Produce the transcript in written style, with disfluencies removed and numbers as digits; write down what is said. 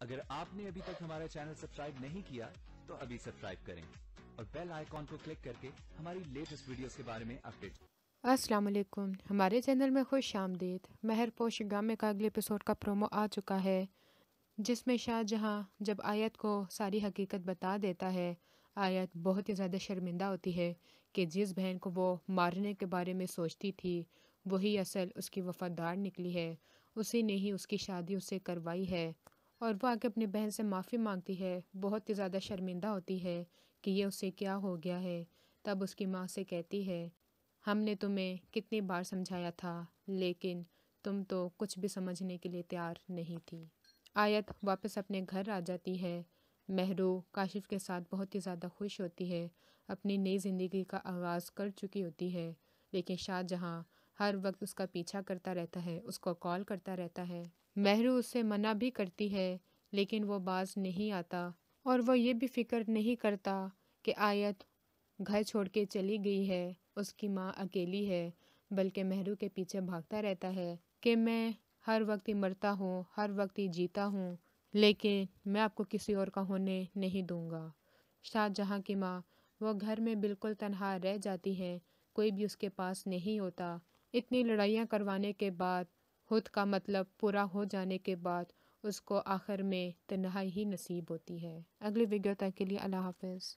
اگر آپ نے ابھی تک ہمارا چینل سبسکرائب نہیں کیا تو ابھی سبسکرائب کریں اور بیل آئیکن کو کلک کر کے ہماری لیٹسٹ ویڈیوز کے بارے میں اپڈیٹ۔ السلام علیکم، ہمارے چینل میں خوش آمدید۔ مہر پوش گامے کا اگلے ایپیسوڈ کا پرومو آ چکا ہے، جس میں شاہ جہاں جب آیت کو ساری حقیقت بتا دیتا ہے، آیت بہت ہی زیادہ شرمندہ ہوتی ہے کہ جس بہن کو وہ مارنے کے بارے میں سوچتی تھی وہی اصل اس کی وفادار نکلی ہے، اسی نے ہی اس کی شادی اس سے کروائی ہے، اور وہ آگے اپنی بہن سے معافی مانگتی ہے، بہت ہی زیادہ شرمندہ ہوتی ہے کہ یہ اس سے کیا ہو گیا ہے۔ تب اس کی ماں سے کہتی ہے، ہم نے تمہیں کتنی بار سمجھایا تھا لیکن تم تو کچھ بھی سمجھنے کے لیے تیار نہیں تھی۔ آیت واپس اپنے گھر آ جاتی ہے۔ مہرو کاشف کے ساتھ بہت ہی زیادہ خوش ہوتی ہے، اپنی نئی زندگی کا آغاز کر چکی ہوتی ہے، لیکن شاہ جہاں ہر وقت اس کا پیچھا کرتا رہتا ہے، اس کو کال کرتا رہتا ہے۔ مہرو اس سے منع بھی کرتی ہے لیکن وہ باز نہیں آتا، اور وہ یہ بھی فکر نہیں کرتا کہ آیت گھر چھوڑ کے چلی گئی ہے، اس کی ماں اکیلی ہے، بلکہ مہرو کے پیچھے بھاگتا رہتا ہے کہ میں ہر وقت ہی مرتا ہوں، ہر وقت ہی جیتا ہوں، لیکن میں آپ کو کسی اور کا ہونے نہیں دوں گا۔ شاہ جہاں کی ماں وہ گھر میں بالکل تنہا رہ جاتی ہے، کوئی بھی اس کے پاس نہیں ہوتا۔ اتنی لڑائیاں کروانے کے بعد، خود کا مطلب پورا ہو جانے کے بعد اس کو آخر میں تنہائی ہی نصیب ہوتی ہے۔ اگلی ویڈیو تک کے لیے اللہ حافظ۔